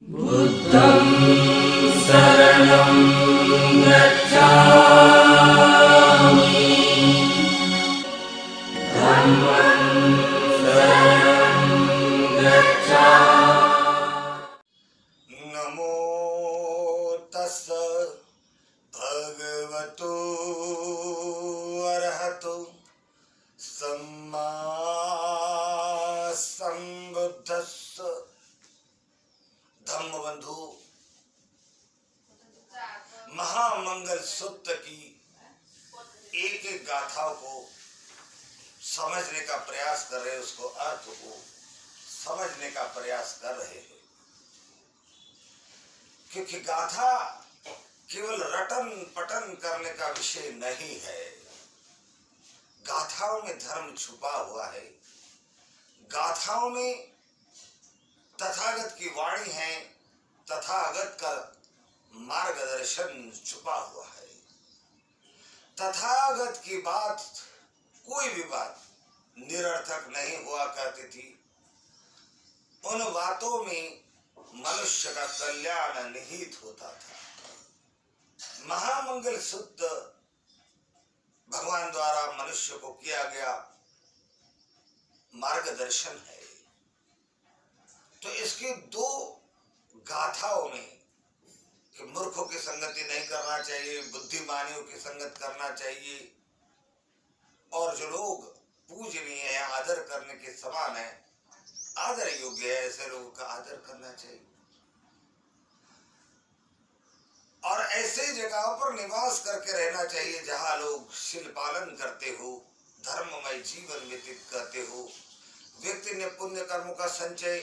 बुद्धं शरणं गच्छामि। धम्मं शरणं गच्छामि। नमो तस्स भगवतो अरहतो सम्मा संबुद्धस्स। धम्मबंधु, महामंगल सूत्र की एक एक गाथाओं को समझने का प्रयास कर रहे हैं, उसको अर्थ को समझने का प्रयास कर रहे हैं, क्योंकि गाथा केवल रटन पटन करने का विषय नहीं है। गाथाओं में धर्म छुपा हुआ है। गाथाओं में तथागत की वाणी है, तथागत का मार्गदर्शन छुपा हुआ है। तथागत की बात, कोई भी बात निरर्थक नहीं हुआ करती थी। उन बातों में मनुष्य का कल्याण निहित होता था। महामंगल सूत्र भगवान द्वारा मनुष्य को किया गया मार्गदर्शन है। तो इसके दो गाथाओं में कि मूर्खों की संगति नहीं करना चाहिए, बुद्धिमानियों की संगत करना चाहिए, और जो लोग पूजनीय है, आदर करने के समान है, आदर योग्य है, ऐसे लोगों का आदर करना चाहिए। और ऐसे जगहों पर निवास करके रहना चाहिए जहां लोग शील पालन करते हो, धर्ममय जीवन व्यतीत करते हो। व्यक्ति ने पुण्य कर्मों का संचय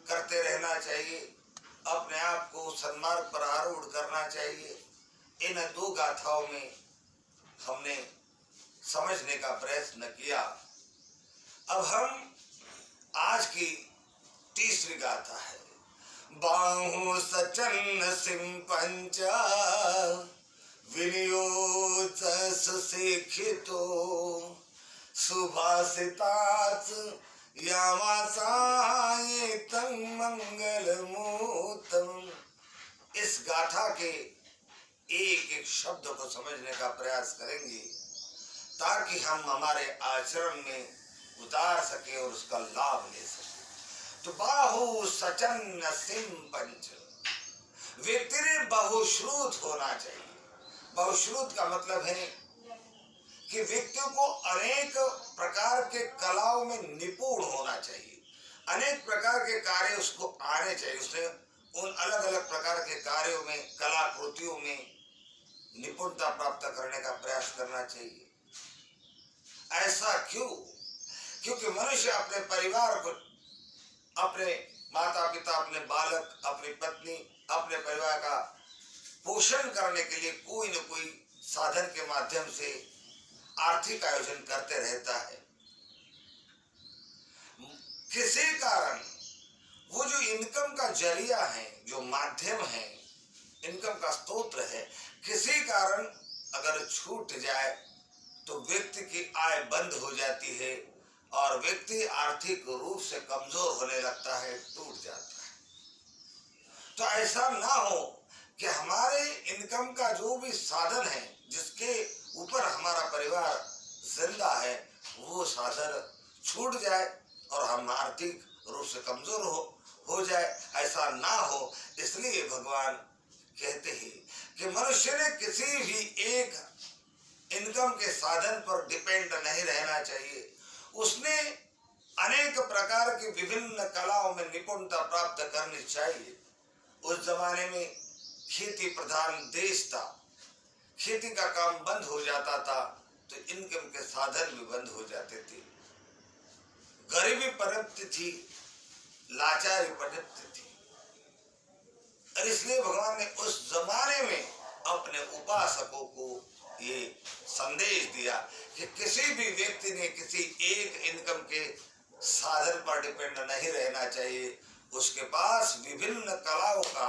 करते रहना चाहिए, अपने आप को सन्मार्ग पर आरूढ़ करना चाहिए। इन दो गाथाओं में हमने समझने का प्रयत्न किया। अब हम आज की तीसरी गाथा है। बाहु सचन्न सिम पंच विनियोग सुशिक्षितो सुभाषितात् यामासायितं मंगलमूतम्। इस गाथा के एक एक शब्द को समझने का प्रयास करेंगे ताकि हम हमारे आचरण में उतार सके और उसका लाभ ले सके। तो बाहु सचन्न सिम पंच, व्यक्ति ने बहुश्रुत होना चाहिए। बहुश्रुत का मतलब है कि व्यक्ति को अनेक प्रकार के कलाओं में निपुण होना चाहिए, अनेक प्रकार के कार्य उसको आने चाहिए। उसने उन अलग अलग प्रकार के कार्यों में, कलाकृतियों में निपुणता प्राप्त करने का प्रयास करना चाहिए। ऐसा क्यों? क्योंकि मनुष्य अपने परिवार को, अपने माता पिता, अपने बालक, अपनी पत्नी, अपने परिवार का पोषण करने के लिए कोई न कोई साधन के माध्यम से आर्थिक आयोजन करते रहता है। किसी कारण वो जो इनकम का जरिया है, जो माध्यम है, इनकम का स्रोत है, किसी कारण अगर छूट जाए तो व्यक्ति की आय बंद हो जाती है और व्यक्ति आर्थिक रूप से कमजोर होने लगता है, टूट जाता है। तो ऐसा ना हो कि हमारे इनकम का जो भी साधन है, जिसके ऊपर हमारा परिवार जिंदा है, वो साधन छूट जाए और हम आर्थिक रूप से कमजोर हो जाए। ऐसा ना हो, इसलिए भगवान कहते हैं कि मनुष्य ने किसी भी एक इनकम के साधन पर डिपेंड नहीं रहना चाहिए। उसने अनेक प्रकार की विभिन्न कलाओं में निपुणता प्राप्त करनी चाहिए। उस जमाने में खेती प्रधान देश था, खेती का काम बंद हो जाता था तो इनकम के साधन भी बंद हो जाते थे। गरीबी पनपती थी, लाचारी पनपती थी, और इसलिए भगवान ने उस जमाने में अपने उपासकों को ये संदेश दिया कि किसी भी व्यक्ति ने किसी एक इनकम के साधन पर डिपेंड नहीं रहना चाहिए। उसके पास विभिन्न कलाओं का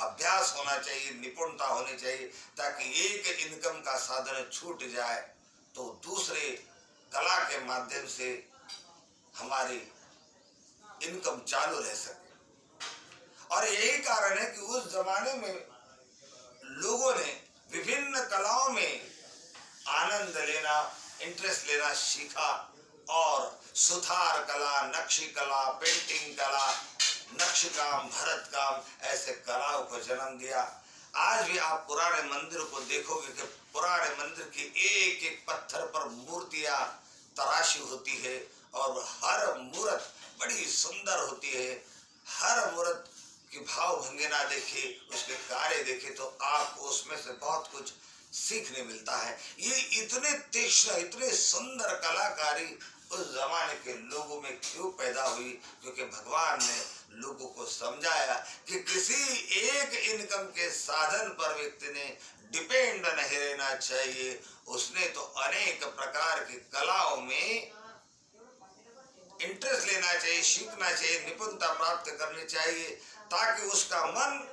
अभ्यास होना चाहिए, निपुणता होनी चाहिए, ताकि एक इनकम का साधन छूट जाए तो दूसरे कला के माध्यम से हमारी इनकम चालू रह सके। और और यही कारण है कि उस जमाने में लोगों ने विभिन्न कलाओं में आनंद लेना, इंटरेस्ट लेना सीखा और सुथार कला, नक्शी कला, पेंटिंग कला, नक्श काम, भरत काम, ऐसे कलाओं को जन्म दिया। आज भी आप पुराने मंदिर को देखोगे कि पुराने मंदिर की एक एक पत्थर पर मूर्तियां तराशी होती है और हर मूर्त बड़ी सुंदर होती है। हर मूर्त की भाव भंगिमा देखे, उसके कार्य देखे तो आपको उसमें से बहुत कुछ सीखने मिलता है। ये इतने तीक्ष्ण, इतने सुंदर कलाकारी उस जमाने के लोगों में क्यों पैदा हुई? क्योंकि भगवान ने लोगों को समझाया कि किसी एक इनकम के साधन पर व्यक्ति ने डिपेंड नहीं रहना चाहिए। उसने तो अनेक प्रकार की कलाओं में इंटरेस्ट लेना चाहिए, सीखना चाहिए, निपुणता प्राप्त करनी चाहिए, ताकि उसका मन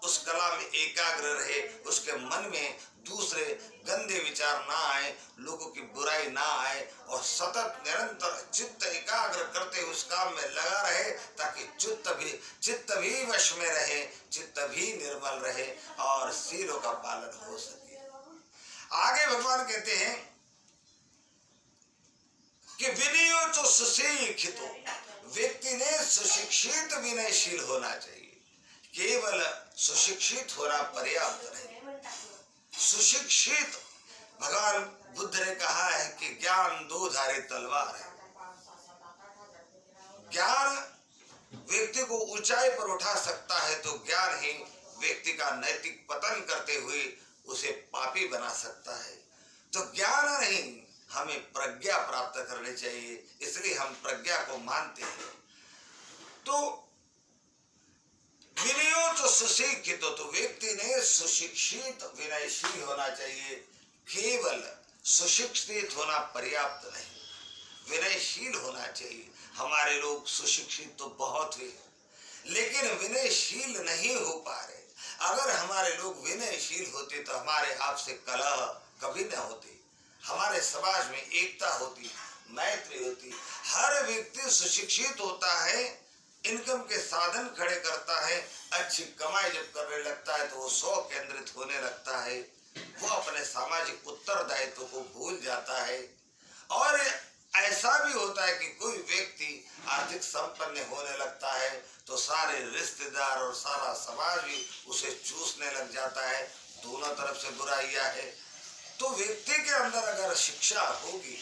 उस कला में एकाग्र रहे, उसके मन में दूसरे गंदे विचार ना आए, लोगों की बुराई ना आए और सतत निरंतर चित्त एकाग्र करते उस काम में लगा रहे, ताकि चित्त भी वश में रहे, चित्त भी निर्मल रहे और शीलों का पालन हो सके। आगे भगवान कहते हैं कि विनयो तो सुशिक्षितो, व्यक्ति ने सुशिक्षित विनयशील होना चाहिए। केवल सुशिक्षित होना पर्याप्त नहीं। सुशिक्षित, भगवान बुद्ध ने कहा है कि ज्ञान दो धारी तलवार है। ज्ञान व्यक्ति को ऊंचाई पर उठा सकता है तो ज्ञान ही व्यक्ति का नैतिक पतन करते हुए उसे पापी बना सकता है। तो ज्ञान नहीं, हमें प्रज्ञा प्राप्त करनी चाहिए, इसलिए हम प्रज्ञा को मानते हैं। तो विनयो तो सुशिक्षित, तो व्यक्ति ने सुशिक्षित विनयशील होना चाहिए। केवल सुशिक्षित होना पर्याप्त नहीं, विनयशील होना चाहिए। हमारे लोग सुशिक्षित तो बहुत है, लेकिन विनयशील नहीं हो पा रहे। अगर हमारे लोग विनयशील होते तो हमारे आपसे कलह कभी न होती, हमारे समाज में एकता होती, मैत्री होती। हर व्यक्ति सुशिक्षित होता है, इनकम के साधन खड़े करता है, अच्छी कमाई जब करने लगता है तो वो स्व केंद्रित होने लगता है, वो अपने सामाजिक उत्तरदायित्व को भूल जाता है। और ऐसा भी होता है कि कोई व्यक्ति आर्थिक संपन्न होने लगता है तो सारे रिश्तेदार और सारा समाज भी उसे चूसने लग जाता है। दोनों तरफ से बुराइयां है। तो व्यक्ति के अंदर अगर शिक्षा होगी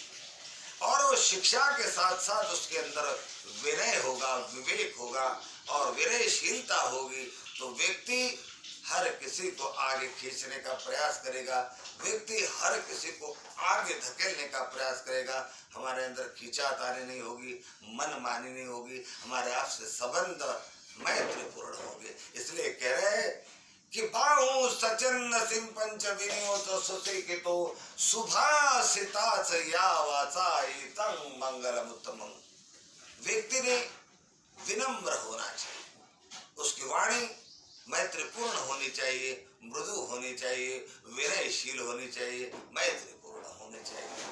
और वो शिक्षा के साथ साथ उसके अंदर विनय होगा, विवेक होगा और विनयशीलता होगी, तो व्यक्ति हर किसी को आगे खींचने का प्रयास करेगा, व्यक्ति हर किसी को आगे धकेलने का प्रयास करेगा। हमारे अंदर खींचातानी नहीं होगी, मनमानी नहीं होगी, हमारे आपसे संबंध मैत्रीपूर्ण होंगे। इसलिए कह रहे हैं कि बाहु सचन्न सिंह पंच विनियो तो सुशिक्षितो सुभाषिता च या वाचा इतं मंगलम उत्तमं। व्यक्ति ने विनम्र होना चाहिए, उसकी वाणी मैत्रीपूर्ण होनी चाहिए, मृदु होनी चाहिए, विनयशील होनी चाहिए, मैत्रीपूर्ण होनी चाहिए।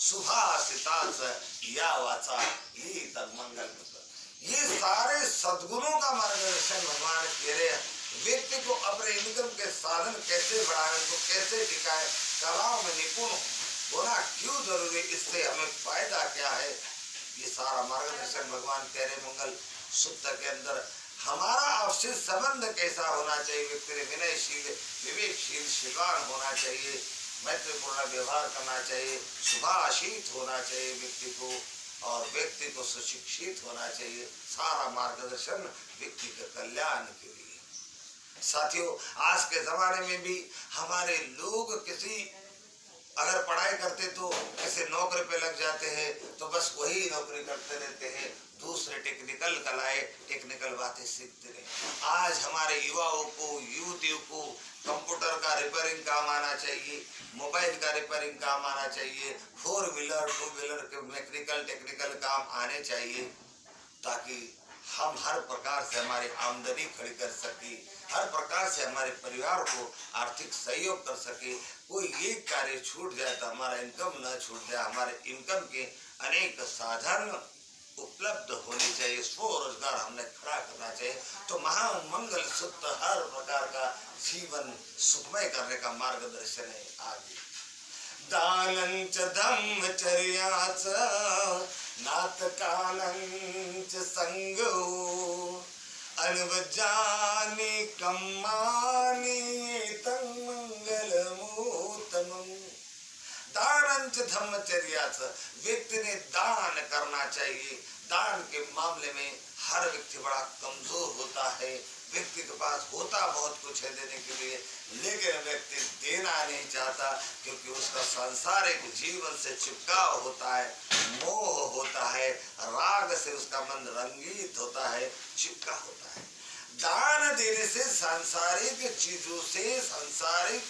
सुभाषिता च या वाचा इतं मंगलम। ये सारे सद्गुणों का मार्गदर्शन भगवान कह रहे हैं। व्यक्ति को अपने इनकम के साधन कैसे बढ़ाए, तो कैसे टिकाए, कलाओं में निपुण होना क्यों जरूरी, इससे हमें फायदा क्या है, ये सारा मार्गदर्शन भगवान कह रहे। मंगल सूत्र के अंदर हमारा आपसे संबंध कैसा होना चाहिए, व्यक्ति ने विनयशील, विवेकशील, शीलवान होना चाहिए, मैत्रीपूर्ण व्यवहार करना चाहिए, सुभाषित होना चाहिए व्यक्ति को, और व्यक्ति को सुशिक्षित होना चाहिए। सारा मार्गदर्शन व्यक्ति के कल्याण के लिए। साथियों, आज के जमाने में भी हमारे लोग किसी अगर पढ़ाई करते तो किसी नौकरी पे लग जाते हैं तो बस वही नौकरी करते रहते हैं, दूसरे टेक्निकल कलाएं, टेक्निकल बातें सीखते रहे। आज हमारे युवाओं को, युवतियों को कंप्यूटर का रिपेयरिंग काम आना चाहिए, मोबाइल का रिपेयरिंग काम आना चाहिए, 4 व्हीलर 2 व्हीलर के मैकेनिकल टेक्निकल काम आने चाहिए, ताकि हम हर प्रकार से हमारी आमदनी खड़ी कर सके, हर प्रकार से हमारे परिवार को आर्थिक सहयोग कर सके। कोई एक कार्य छूट जाए तो हमारा इनकम न छूट जाए, हमारे इनकम के अनेक साधन उपलब्ध होनी चाहिए, स्वरोजगार हमने खड़ा करना चाहिए। तो महामंगल सूत्र हर प्रकार का जीवन सुखमय करने का मार्गदर्शन है। आगे दानंच धम्मचर्याच नाटकानंच संगो अनवजानि कम्मानि एतं मंगलमोत्तमम्। दानंच धम्मचर्याच, व्यक्ति ने दान करना चाहिए। दान के मामले में हर व्यक्ति बड़ा कमजोर होता है। व्यक्ति के पास होता बहुत कुछ है देने के लिए, लेकिन व्यक्ति देना नहीं चाहता, क्योंकि उसका सांसारिक जीवन से चिपकाव होता है, मोह होता है, राग से उसका मन रंगीत होता है, चिपका होता है। दान देने से सांसारिक चीजों से, सांसारिक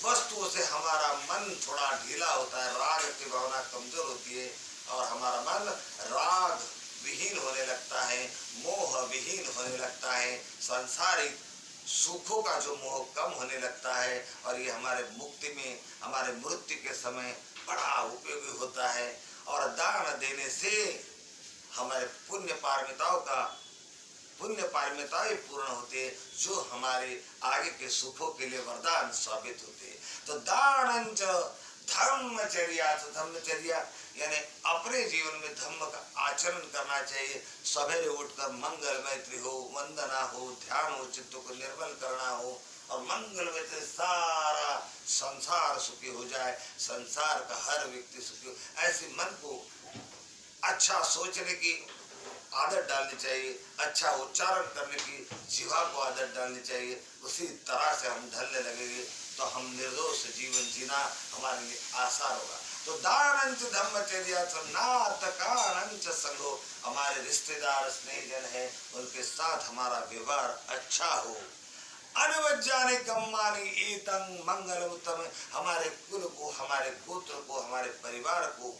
वस्तुओं से हमारा मन थोड़ा ढीला होता है, राग की भावना कमजोर होती है और हमारा मन राग विहीन होने लगता है, मोह विहीन होने लगता है, सांसारिक सुखों का जो मोह कम होने लगता है, और ये हमारे मुक्ति में, हमारे मृत्यु के समय बड़ा उपयोगी होता है। और दान देने से हमारे पुण्य पारमिताएं पूर्ण होते हैं, जो हमारे आगे के सुखों के लिए वरदान साबित होते हैं। तो दानंच धर्मचर्या, धर्मचर्या यानी अपने जीवन में धर्म का आचरण करना चाहिए। सवेरे उठकर मंगल मैत्री हो, वंदना हो, ध्यान हो, चित्त को निर्मल करना हो, और मंगल मैत्री सारा संसार सुखी हो जाए, संसार का हर व्यक्ति सुखी हो, ऐसे मन को अच्छा सोचने की आदत डालनी चाहिए, अच्छा उच्चारण करने की जीवा को आदत डालनी चाहिए। उसी तरह से हम ढलने लगेंगे तो हम निर्दोष जीवन जीना हमारे लिए आसान होगा। तो दानंच धर्मचर्या नाटकानंच संगो, हमारे रिश्तेदार स्नेहजन है, उनके साथ हमारा व्यवहार अच्छा हो। अनवज्जानि कम्मानि एतं मंगलमुत्तम, हमारे कुल को, हमारे गोत्र को, हमारे परिवार को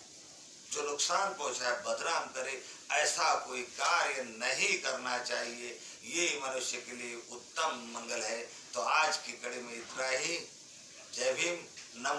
जो नुकसान पहुंचाए, बदनाम करे, ऐसा कोई कार्य नहीं करना चाहिए। ये मनुष्य के लिए उत्तम मंगल है। तो आज की कड़ी में इतना ही। जय भीम। नमो।